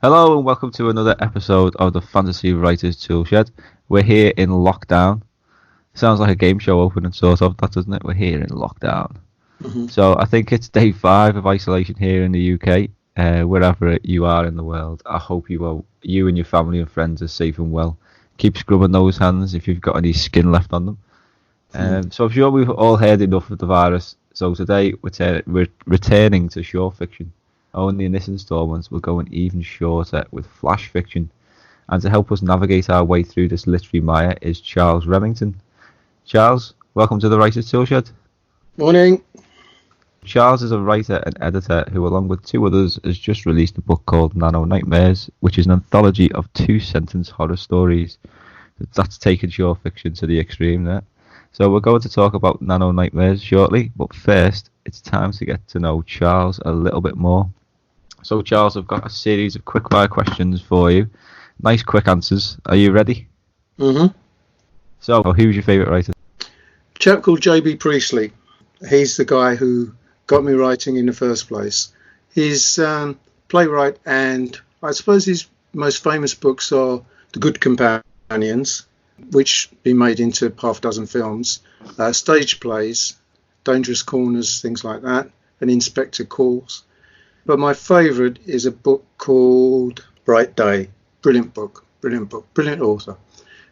Hello and welcome to another episode of the Fantasy Writers Toolshed. We're here in lockdown. Sounds like a game show opening, sort of, that doesn't it? We're here in lockdown. So I think it's day 5 of isolation here in the UK. Wherever you are in the world, I hope you and your family and friends are safe and well. Keep scrubbing those hands if you've got any skin left on them. So I'm sure we've all heard enough of the virus. So today we're returning to short fiction. Only in this instalment we're going even shorter with flash fiction. And to help us navigate our way through this literary mire is Charles Remington. Charles, welcome to the Writers Toolshed. Morning. Charles is a writer and editor who, along with 2 others, has just released a book called Nano Nightmares, which is an anthology of 2-sentence horror stories. That's taken short fiction to the extreme there. So we're going to talk about Nano Nightmares shortly, but first it's time to get to know Charles a little bit more. So Charles, I've got a series of quick-fire questions for you. Nice quick answers. Are you ready? Mm-hmm. So, who's your favourite writer? A chap called J.B. Priestley. He's the guy who got me writing in the first place. He's playwright, and I suppose his most famous books are The Good Companions, which he made into half a dozen films, stage plays, Dangerous Corners, things like that, and Inspector Calls. But my favourite is a book called Bright Day. Brilliant book, brilliant author.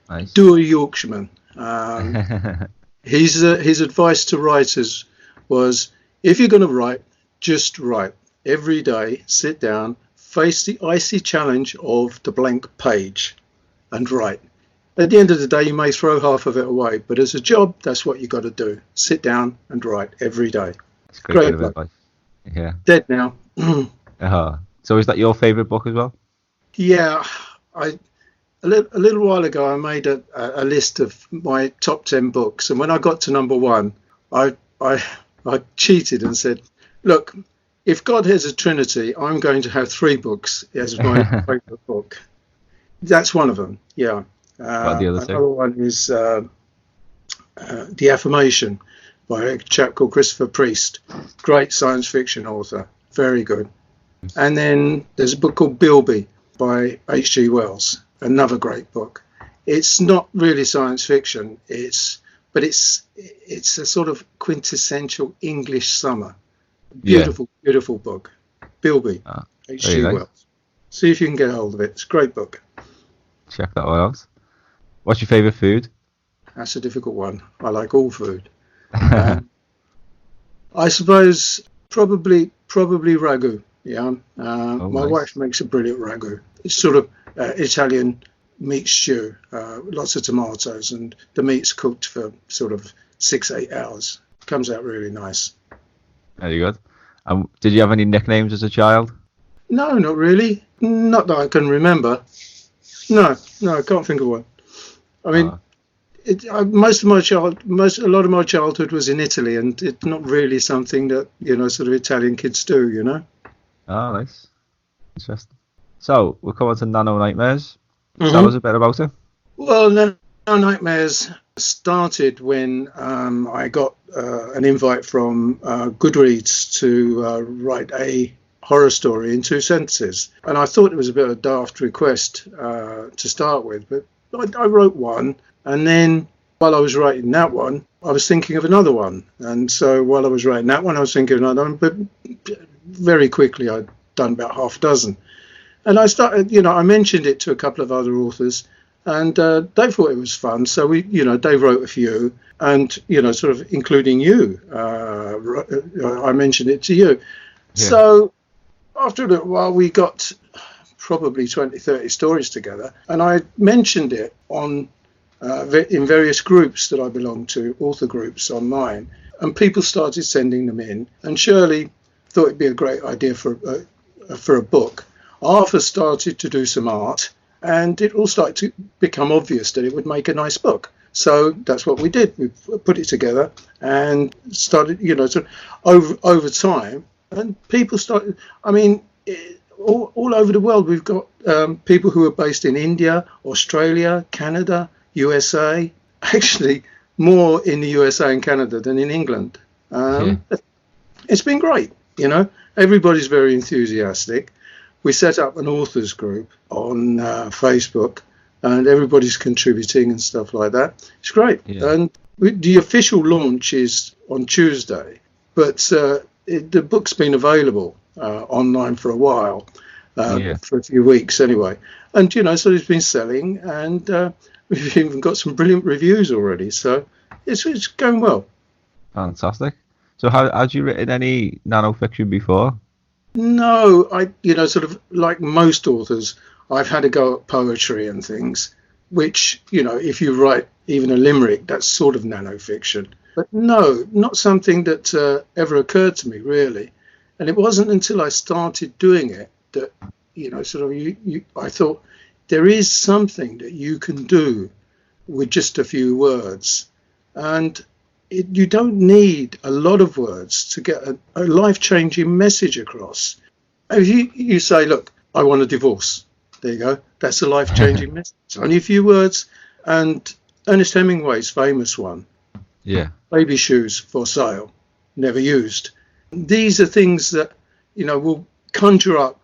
Nice. Do a Yorkshireman. His advice to writers was, if you're going to write, just write. Every day, sit down, face the icy challenge of the blank page and write. At the end of the day, you may throw half of it away, but as a job, that's what you got to do. Sit down and write every day. That's great advice. Yeah. Dead now. So is that your favourite book as well? Yeah. A little while ago, I made a list of my top 10 books, and when I got to number 1, I cheated and said, look, if God has a Trinity, I'm going to have 3 books as my favourite book. That's one of them, yeah. What the other 2? Another one is The Affirmation by a chap called Christopher Priest. Great science fiction author, very good. And then there's a book called Bilby by H.G. Wells, another great book. It's not really science fiction, but it's a sort of quintessential English summer. Beautiful book. Bilby, H.G. Wells. See if you can get hold of it. It's a great book. Check that one out. What's your favourite food? That's a difficult one. I like all food. I suppose probably ragu. Yeah. My wife makes a brilliant ragu. It's sort of Italian meat stew, lots of tomatoes, and the meat's cooked for sort of 6-8 hours. Comes out really nice. Very good. Did you have any nicknames as a child? No, not really. Not that I can remember. No, I can't think of one. I mean, a lot of my childhood was in Italy, and it's not really something that sort of Italian kids do. Oh, nice, interesting. So we'll come on to Nano Nightmares. Tell us a bit about it. Well, Nano Nightmares started when I got an invite from Goodreads to write a horror story in 2 sentences, and I thought it was a bit of a daft request to start with, but I wrote one, and then while I was writing that one, I was thinking of another one, and so while I was writing that one, I was thinking of another one, but very quickly I'd done about half a dozen, and I started, I mentioned it to a couple of other authors, and they thought it was fun, so they wrote a few, and sort of including you, I mentioned it to you. Yeah. So after a little while, we got probably 20-30 stories together, and I mentioned it on in various groups that I belong to, author groups online, and people started sending them in, and Shirley thought it'd be a great idea for a book. Arthur started to do some art, and it all started to become obvious that it would make a nice book. So that's what we did. We put it together and started, sort of over time, and people started, all over the world. We've got people who are based in India, Australia, Canada, USA, actually more in the USA and Canada than in England. It's been great, everybody's very enthusiastic. we set up an authors group on Facebook, and everybody's contributing and stuff like that. It's great. Yeah. And the official launch is on Tuesday, but the book's been available online for a while, for a few weeks anyway. And, so it's been selling, and we've even got some brilliant reviews already. So it's going well. Fantastic. So had you written any nano-fiction before? No, sort of like most authors, I've had a go at poetry and things, which, if you write even a limerick, that's sort of nanofiction. But no, not something that ever occurred to me, really. And it wasn't until I started doing it that, I thought there is something that you can do with just a few words. And you don't need a lot of words to get a life-changing message across. If you say, look, I want a divorce. There you go. That's a life-changing message. Only a few words. And Ernest Hemingway's famous one. Yeah. Baby shoes for sale, never used. These are things that, will conjure up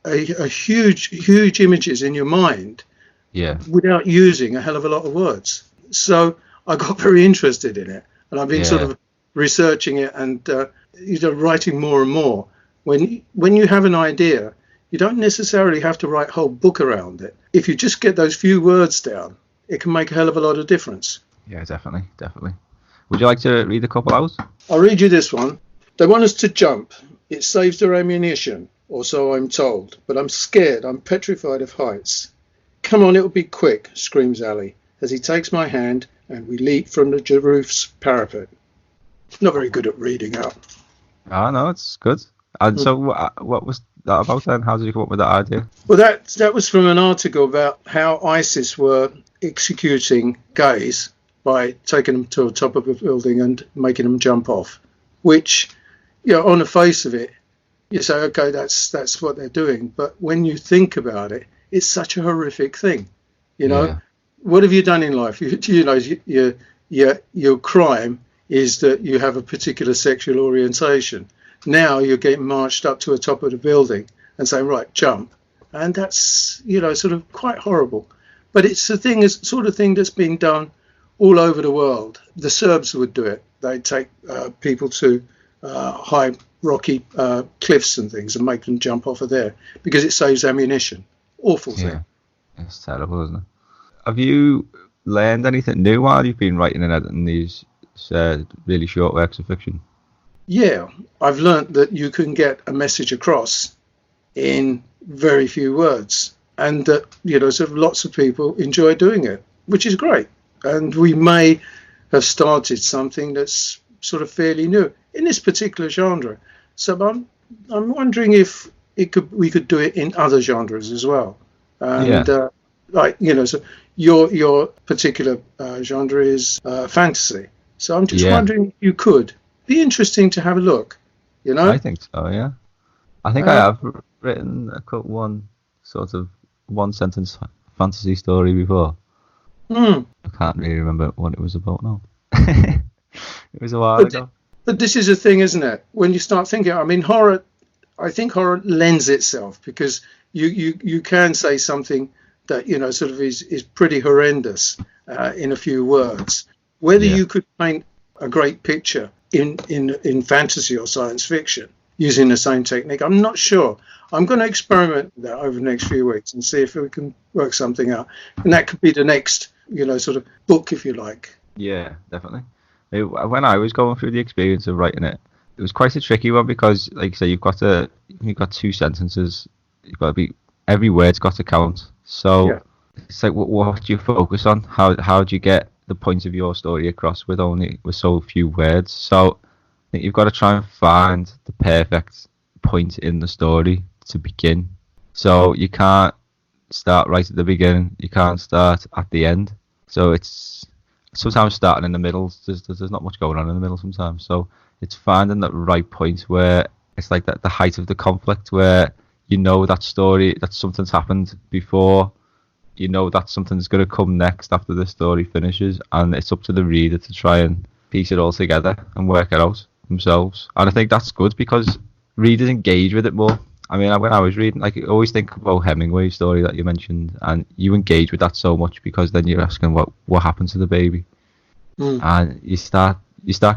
a huge images in your mind. Yeah. Without using a hell of a lot of words. So I got very interested in it. And I've been sort of researching it and writing more and more. When you have an idea, you don't necessarily have to write a whole book around it. If you just get those few words down, it can make a hell of a lot of difference. Yeah, definitely. Would you like to read a couple out? I'll read you this one. They want us to jump. It saves their ammunition, or so I'm told. But I'm scared. I'm petrified of heights. Come on, it'll be quick, screams Ali, as he takes my hand and we leap from the roof's parapet. Not very good at reading up. Oh, no, it's good. And so what was that about then? How did you come up with that idea? Well, that was from an article about how ISIS were executing gays by taking them to the top of a building and making them jump off, which, on the face of it, you say, okay, that's what they're doing. But when you think about it, it's such a horrific thing. What have you done in life? Your crime is that you have a particular sexual orientation. Now you're getting marched up to the top of the building and saying, right, jump. And that's, sort of quite horrible. But it's the sort of thing that's been done all over the world. The Serbs would do it. They'd take people to high rocky cliffs and things and make them jump off of there because it saves ammunition. Awful thing. Yeah, it's terrible, isn't it? Have you learned anything new while you've been writing and editing these really short works of fiction? Yeah, I've learnt that you can get a message across in very few words, and that sort of lots of people enjoy doing it, which is great. And we may have started something that's sort of fairly new in this particular genre. So I'm wondering if we could do it in other genres as well. And so your particular genre is fantasy. So I'm just wondering if you could. Be interesting to have a look, I think so, yeah. I think I have written one sort of one sentence fantasy story before. I can't really remember what it was about now. It was a while ago. But this is a thing, isn't it? When you start thinking, I mean, horror, I think horror lends itself because you can say something that, sort of is pretty horrendous in a few words. Whether you could paint a great picture in fantasy or science fiction using the same technique, I'm not sure. I'm going to experiment with that over the next few weeks and see if we can work something out. And that could be the next, sort of book, if you like. Yeah, definitely. When I was going through the experience of writing it, it was quite a tricky one because, like you say, you've got two sentences. You've got to be, every word's got to count. So it's like, what do you focus on? How do you get the point of your story across with so few words? So I think you've got to try and find the perfect point in the story to begin. So you can't start right at the beginning. You can't start at the end. So it's sometimes starting in the middle. There's not much going on in the middle sometimes. So it's finding that right point where it's like the height of the conflict, where that story, that something's happened before, that something's going to come next after the story finishes, and it's up to the reader to try and piece it all together and work it out themselves. And I think that's good because readers engage with it more. I mean, when I was reading, like, I always think about Hemingway's story that you mentioned, and you engage with that so much because then you're asking what happened to the baby, and you start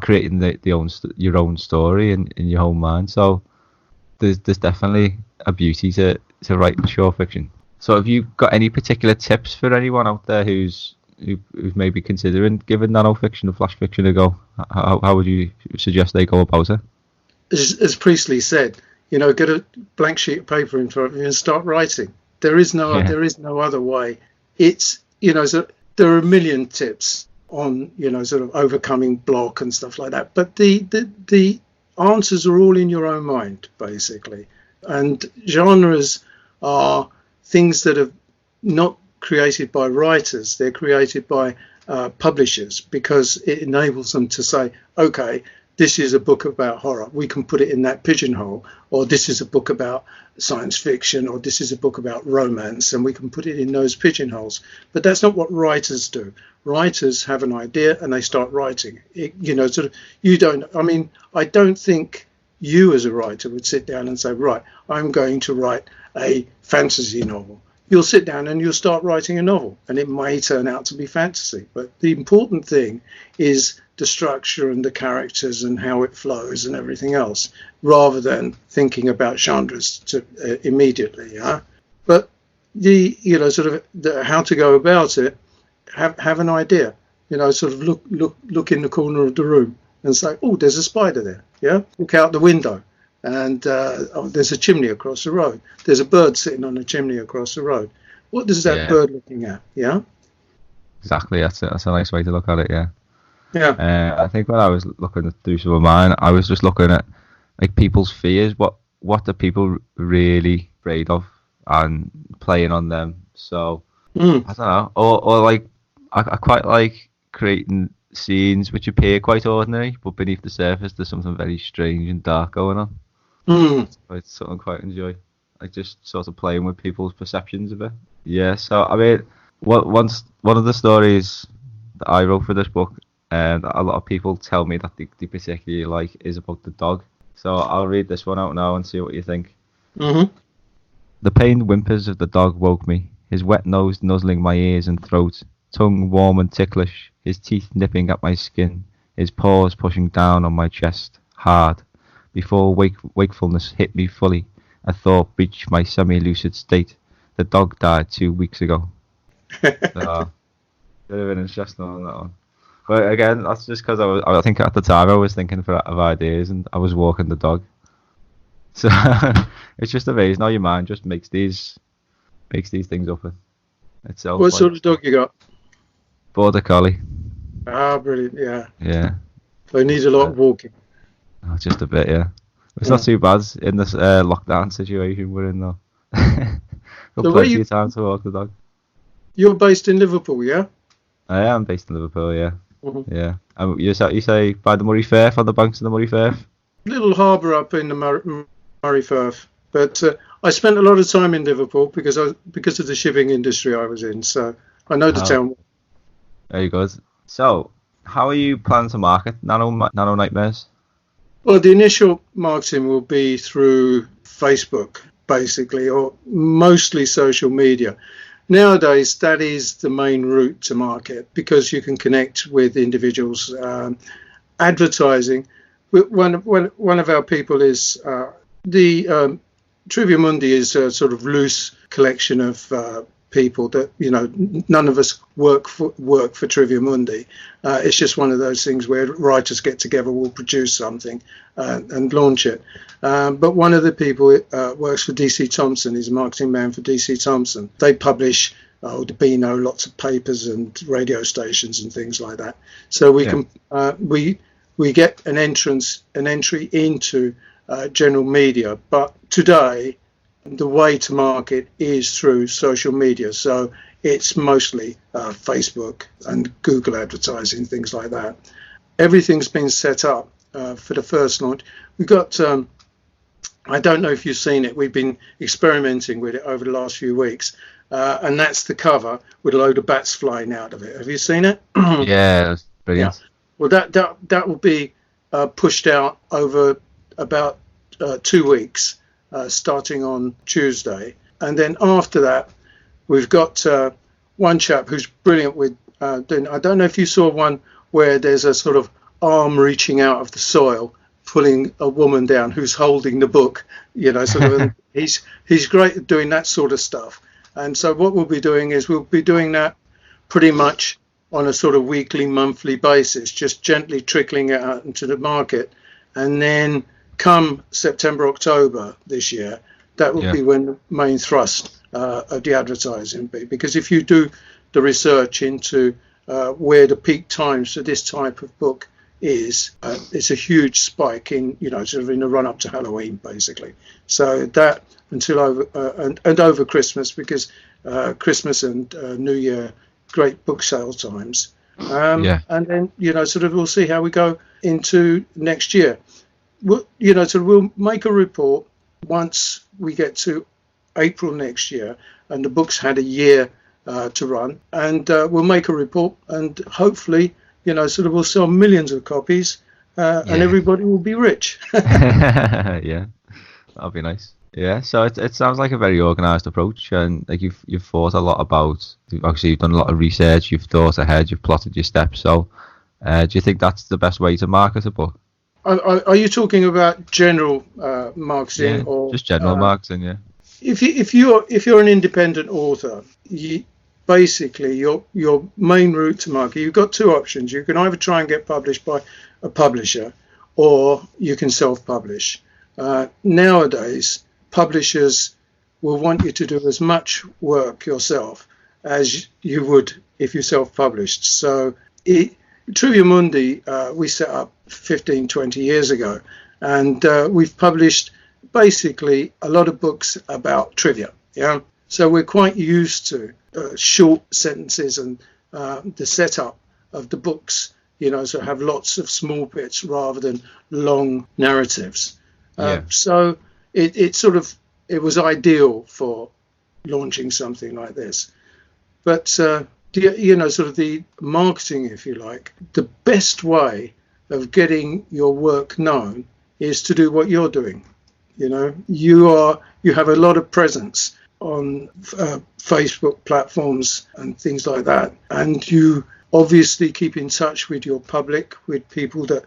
creating your own story in your own mind. So there's definitely a beauty to writing short fiction. So have you got any particular tips for anyone out there who's maybe considering giving nano-fiction or flash fiction a go? How would you suggest they go about it? As Priestley said, get a blank sheet of paper in front of you and start writing. There is no other way. It's so there are a million tips on sort of overcoming block and stuff like that, but the answers are all in your own mind, basically. And genres are things that are not created by writers, they're created by publishers, because it enables them to say, okay, this is a book about horror, we can put it in that pigeonhole, or this is a book about science fiction, or this is a book about romance, and we can put it in those pigeonholes. But that's not what writers do. Writers have an idea and they start writing. I don't think you as a writer would sit down and say, right, I'm going to write a fantasy novel. You'll sit down and you'll start writing a novel, and it may turn out to be fantasy. But the important thing is the structure and the characters and how it flows and everything else, rather than thinking about genres immediately. Yeah? But how to go about it, have an idea. Sort of look in the corner of the room and say, oh, there's a spider there. Yeah, look out the window. And there's a chimney across the road. There's a bird sitting on a chimney across the road. What is that bird looking at? Yeah. Exactly. That's a nice way to look at it. Yeah. Yeah. I think when I was looking through some of mine, I was just looking at like people's fears. What do people really afraid of, and playing on them. So I don't know. Or like I quite like creating scenes which appear quite ordinary, but beneath the surface there's something very strange and dark going on. It's something I quite enjoy, like just sort of playing with people's perceptions of it. Yeah, so I mean, one of the stories that I wrote for this book, and a lot of people tell me that they particularly like, is about the dog. So I'll read this one out now and see what you think. The pained whimpers of the dog woke me, his wet nose nuzzling my ears and throat, tongue warm and ticklish, his teeth nipping at my skin, his paws pushing down on my chest, hard. Before wakefulness hit me fully, a thought reached my semi-lucid state. The dog died 2 weeks ago. So, bit of an interesting on that one. But again, that's just because I think at the time I was thinking of ideas and I was walking the dog. So it's just amazing how your mind just makes these things up itself. What sort of dog you got? Border collie. Ah, brilliant! Yeah. Yeah. They need a lot of walking. Oh, just a bit, yeah. It's not too bad in this lockdown situation we're in, though. Got plenty of time to walk the dog. You're based in Liverpool, yeah? I am based in Liverpool, yeah. Yeah. You say by the Murray Firth, on the banks of the Murray Firth? Little harbour up in the Murray Firth. But I spent a lot of time in Liverpool because of the shipping industry I was in, so I know the town. Very good. So, how are you planning to market Nano Nightmares? Well, the initial marketing will be through Facebook, basically, or mostly social media. Nowadays, that is the main route to market because you can connect with individuals. Advertising. One of our people is the Trivia Mundi is a sort of loose collection of people that none of us work for Trivia Mundi. It's just one of those things where writers get together, will produce something and launch it. But one of the people works for DC Thomson. He's a marketing man for DC Thomson. They publish the Beano, lots of papers and radio stations and things like that. So we can we get an entry into general media. But today, the way to market is through social media. So it's mostly Facebook and Google advertising, things like that. Everything's been set up for the first launch. We've got, I don't know if you've seen it, we've been experimenting with it over the last few weeks. And that's the cover with a load of bats flying out of it. Have you seen it? Yeah, that's brilliant. Yeah. Well, that will be pushed out over about 2 weeks. starting on Tuesday. And then after that, we've got one chap who's brilliant with doing, I don't know if you saw one where there's a sort of arm reaching out of the soil, pulling a woman down who's holding the book, sort of. And he's great at doing that sort of stuff. And so what we'll be doing is we'll be doing that pretty much on a sort of weekly, monthly basis, just gently trickling it out into the market. And then come September, October this year, that will be when the main thrust of the advertising will be. Because if you do the research into where the peak times for this type of book is, it's a huge spike in, sort of in the run up to Halloween, basically. So that until over Christmas, because Christmas and New Year, great book sale times. And then, sort of we'll see how we go into next year. We'll make a report once we get to April next year and the book's had a year to run, and we'll make a report, and hopefully sort of we'll sell millions of copies and everybody will be rich. Yeah, that'll be nice. Yeah, so it sounds like a very organised approach, and like you've thought a lot about, obviously you've done a lot of research, you've thought ahead, you've plotted your steps. So do you think that's the best way to market a book? Are you talking about general marketing, or just general marketing? Yeah. If you're an independent author, basically your main route to market, you've got two options. You can either try and get published by a publisher, or you can self-publish. Nowadays, publishers will want you to do as much work yourself as you would if you self-published. So Trivia Mundi we set up 15, 20 years ago, and we've published basically a lot of books about trivia. Yeah, so we're quite used to short sentences and the setup of the books, so have lots of small bits rather than long narratives. So it was ideal for launching something like this. But sort of the marketing, if you like, the best way of getting your work known is to do what you're doing. You have a lot of presence on Facebook platforms and things like that, and you obviously keep in touch with your public, with people that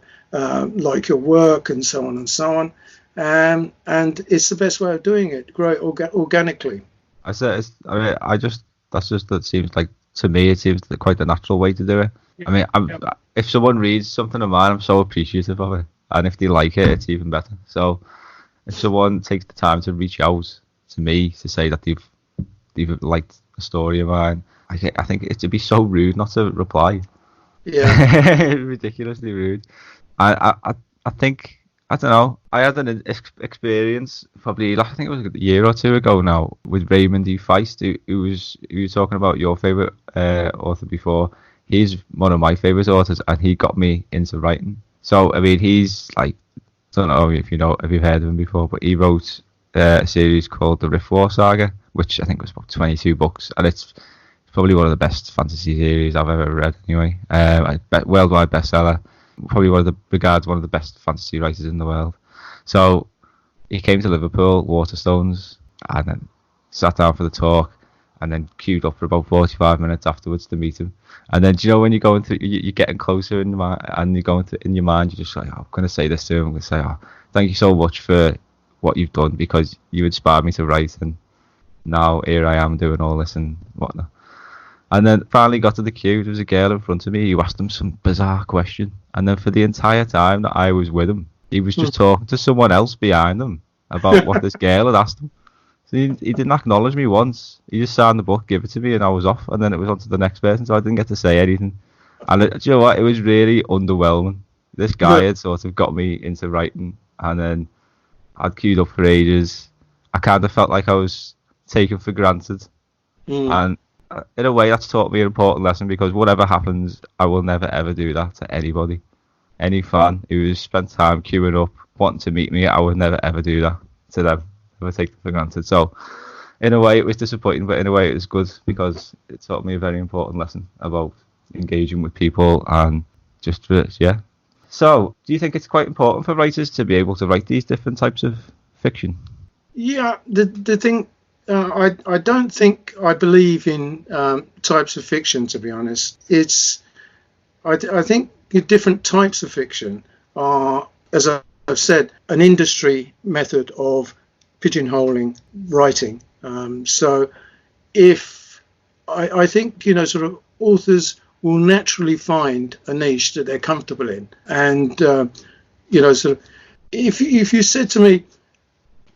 like your work, and so on and so on. And it's the best way of doing it. Grow it organically. That seems like, to me, it seems quite the natural way to do it. I mean, if someone reads something of mine, I'm so appreciative of it, and if they like it, it's even better. So if someone takes the time to reach out to me to say that they've liked a story of mine, I think it'd be so rude not to reply. Yeah, ridiculously rude. I think, I don't know, I had an experience probably, I think it was a year or two ago now, with Raymond E. Feist, who was talking about your favourite author before. He's one of my favourite authors, and he got me into writing. So, I mean, he's like, I don't know if you've heard of him before, but he wrote a series called the Rift War Saga, which I think was about 22 books, and it's probably one of the best fantasy series I've ever read anyway. Worldwide bestseller. Probably regarded one of the best fantasy writers in the world. So he came to Liverpool, Waterstones, and then sat down for the talk, and then queued up for about 45 minutes afterwards to meet him. And then, do you know, when you're going through, you're getting closer in your mind, and you're going through in your mind, you're just like, I'm going to say this to him. I'm going to say, thank you so much for what you've done, because you inspired me to write, and now here I am doing all this and whatnot. And then finally got to the queue. There was a girl in front of me who asked him some bizarre question. And then for the entire time that I was with him, he was just talking to someone else behind him about what this girl had asked him. So he didn't acknowledge me once. He just signed the book, gave it to me, and I was off. And then it was on to the next person, so I didn't get to say anything. And do you know what? It was really underwhelming. This guy had sort of got me into writing, and then I'd queued up for ages. I kind of felt like I was taken for granted. And in a way, that's taught me an important lesson, because whatever happens, I will never ever do that to anybody. Any fan who has spent time queuing up, wanting to meet me, I would never ever do that to them. Never take them for granted. So, in a way, it was disappointing, but in a way, it was good, because it taught me a very important lesson about engaging with people and just, yeah. So, do you think it's quite important for writers to be able to write these different types of fiction? Yeah, the thing, I don't think I believe in types of fiction, to be honest. I think different types of fiction are, as I've said, an industry method of pigeonholing writing. So if I think, sort of authors will naturally find a niche that they're comfortable in. And, sort of, if you said to me,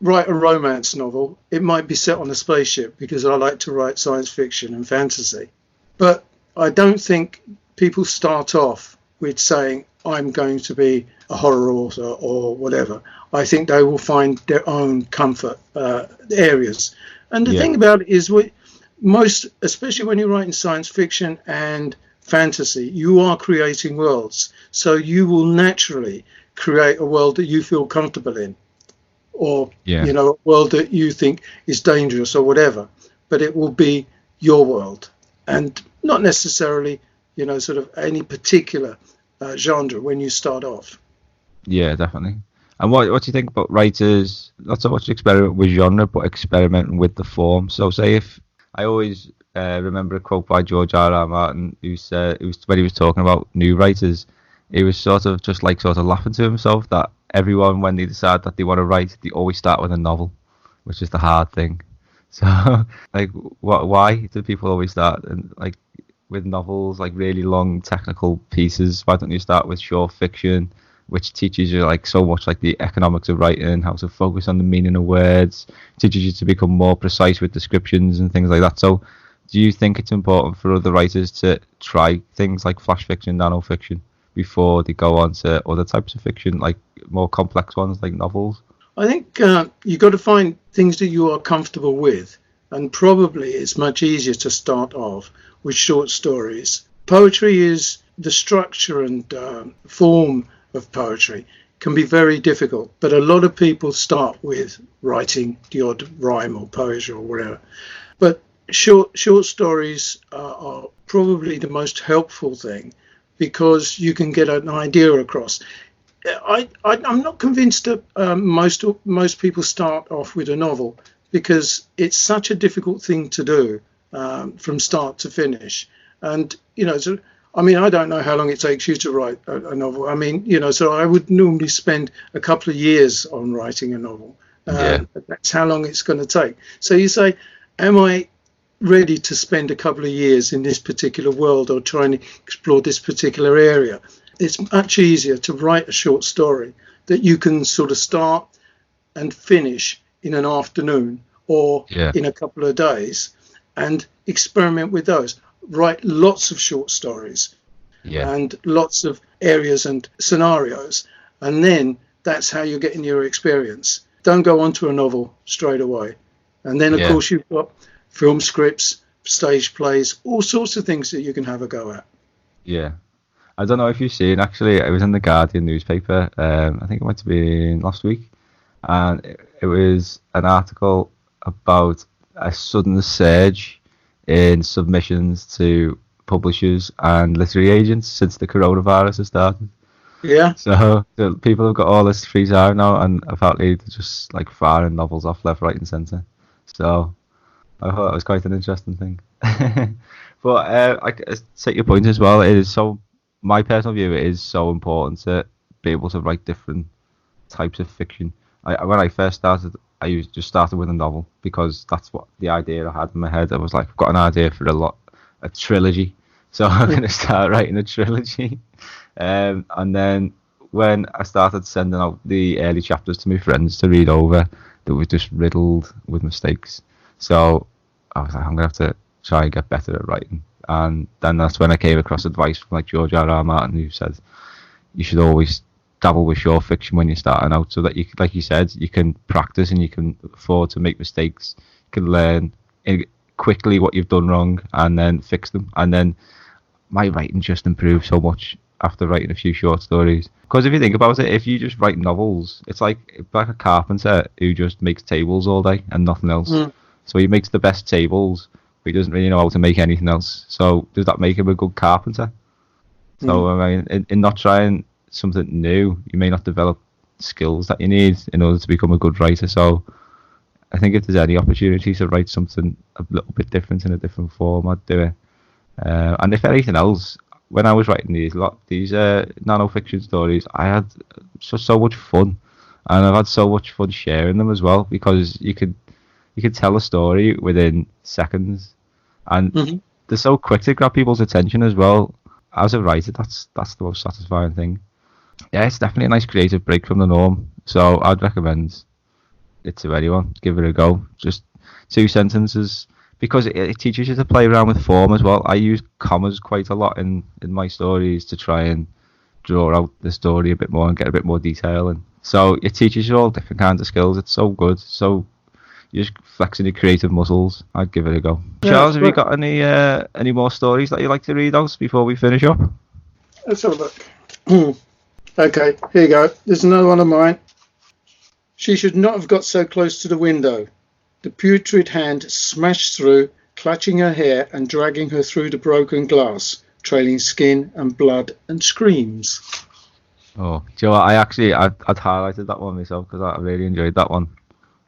write a romance novel, it might be set on a spaceship because I like to write science fiction and fantasy. But I don't think people start off with saying, I'm going to be a horror author or whatever. I think they will find their own comfort areas. And the thing about it is, especially when you're writing science fiction and fantasy, you are creating worlds. So you will naturally create a world that you feel comfortable in, or a world that you think is dangerous or whatever. But it will be your world, and not necessarily, sort of any particular genre when you start off. Yeah, definitely. And what do you think about writers not so much experiment with genre, but experimenting with the form? So say if I always remember a quote by George R.R. Martin, who said, it was when he was talking about new writers, he was sort of laughing to himself that everyone, when they decide that they want to write, they always start with a novel, which is the hard thing. So, why do people always start with novels, like really long technical pieces? Why don't you start with short fiction, which teaches you so much, like the economics of writing, how to focus on the meaning of words, teaches you to become more precise with descriptions and things like that. So do you think it's important for other writers to try things like flash fiction, nano fiction, before they go on to other types of fiction, like more complex ones like novels? I think you've got to find things that you are comfortable with, and probably it's much easier to start off with short stories. Poetry is the structure and form of poetry can be very difficult, but a lot of people start with writing the odd rhyme or poetry or whatever. But short stories are probably the most helpful thing, because you can get an idea across. I'm not convinced that most people start off with a novel, because it's such a difficult thing to do from start to finish. And, I don't know how long it takes you to write a novel. So I would normally spend a couple of years on writing a novel. That's how long it's going to take. So you say, am I ready to spend a couple of years in this particular world or trying to explore this particular area? It's much easier to write a short story that you can sort of start and finish in an afternoon or in a couple of days, and experiment with those. Write lots of short stories and lots of areas and scenarios, and then that's how you're getting your experience. Don't go on to a novel straight away. And then, of course, you've got film scripts, stage plays, all sorts of things that you can have a go at. Yeah. I don't know if you've seen, actually, it was in the Guardian newspaper, I think it might have been last week, and it was an article about a sudden surge in submissions to publishers and literary agents since the coronavirus has started. Yeah. So the people have got all this free time now, and apparently they're just firing novels off left, right, and centre. So I thought it was quite an interesting thing. But I take your point as well. It is so. My personal view, it is so important to be able to write different types of fiction. When I first started, I just started with a novel, because that's what the idea I had in my head. I was like, I've got an idea for a trilogy, so I'm going to start writing a trilogy. And then when I started sending out the early chapters to my friends to read over, they were just riddled with mistakes. So I was like, I'm going to have to try and get better at writing. And then that's when I came across advice from George R.R. Martin, who said you should always dabble with short fiction when you're starting out, so that you, like you said, you can practice and you can afford to make mistakes. You can learn quickly what you've done wrong and then fix them. And then my writing just improved so much after writing a few short stories. Because if you think about it, if you just write novels, it's like a carpenter who just makes tables all day and nothing else. So he makes the best tables, but he doesn't really know how to make anything else. So does that make him a good carpenter? So in not trying something new, you may not develop skills that you need in order to become a good writer. So I think if there's any opportunity to write something a little bit different in a different form, I'd do it. And if anything else, when I was writing these nano-fiction stories, I had so much fun, and I've had so much fun sharing them as well, because you could tell a story within seconds, and they're so quick to grab people's attention as well. As a writer, that's the most satisfying thing. Yeah, it's definitely a nice creative break from the norm, so I'd recommend it to anyone. Give it a go. Just 2 sentences, because it teaches you to play around with form as well. I use commas quite a lot in my stories to try and draw out the story a bit more and get a bit more detail, and so it teaches you all different kinds of skills. It's so good. So you're just flexing your creative muscles. I'd give it a go. Yeah, Charles, have you got any more stories that you'd like to read out before we finish up? Let's have a look. Okay, here you go. There's another one of mine. She should not have got so close to the window. The putrid hand smashed through, clutching her hair and dragging her through the broken glass, trailing skin and blood and screams. Oh, do you know what? I'd highlighted that one myself because I really enjoyed that one.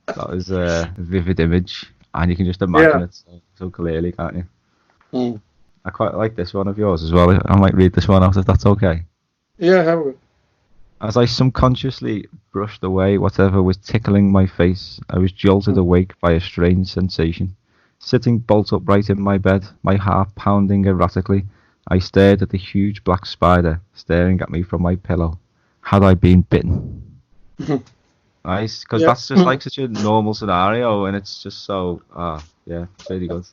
That was a vivid image, and you can just imagine it so clearly, can't you? Mm. I quite like this one of yours as well. I might read this one out if that's okay. Yeah, have a... As I subconsciously brushed away whatever was tickling my face, I was jolted awake by a strange sensation. Sitting bolt upright in my bed, my heart pounding erratically, I stared at the huge black spider staring at me from my pillow. Had I been bitten? Nice, because that's just like such a normal scenario, and it's just so, it's really good.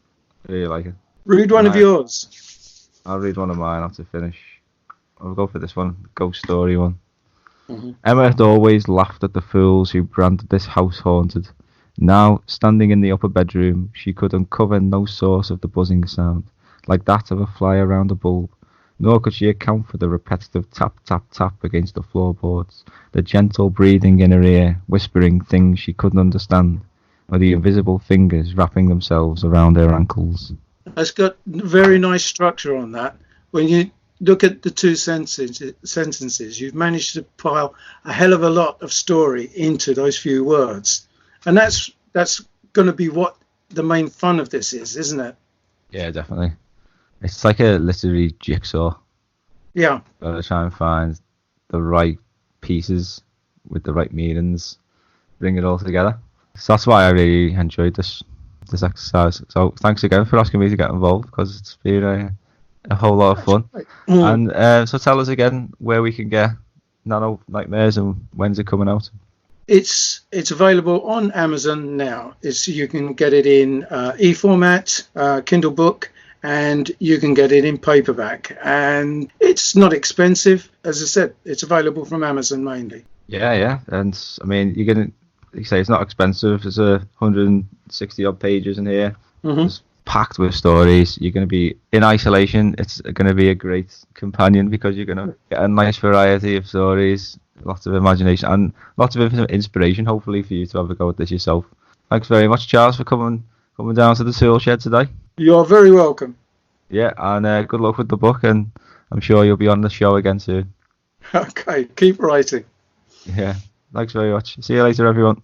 I really like it. Read one of yours. I'll read one of mine after finish. I'll go for this one, ghost story one. Emma had always laughed at the fools who branded this house haunted. Now, standing in the upper bedroom, she could uncover no source of the buzzing sound, like that of a fly around a bulb, nor could she account for the repetitive tap, tap, tap against the floorboards, the gentle breathing in her ear, whispering things she couldn't understand, or the invisible fingers wrapping themselves around her ankles. It's got very nice structure on that. When you look at the 2 sentences, you've managed to pile a hell of a lot of story into those few words. And that's going to be what the main fun of this is, isn't it? Yeah, definitely. It's like a literary jigsaw. Yeah. Got to try and find the right pieces with the right meanings, bring it all together. So that's why I really enjoyed this exercise. So thanks again for asking me to get involved, because it's been a whole lot of fun. Right. And so tell us again where we can get Nano Nightmares and when's it coming out? It's available on Amazon now. You can get it in e-format, Kindle book, and you can get it in paperback. And it's not expensive. As I said, it's available from Amazon mainly. Yeah. And I mean, you say it's not expensive. There's 160 odd pages in here. It's packed with stories. You're going to be in isolation. It's going to be a great companion because you're going to get a nice variety of stories, lots of imagination, and lots of inspiration, hopefully, for you to have a go at this yourself. Thanks very much, Charles, for coming down to the tool shed today. You're very welcome. Yeah, and good luck with the book, and I'm sure you'll be on the show again soon. Okay, keep writing. Yeah, thanks very much. See you later, everyone.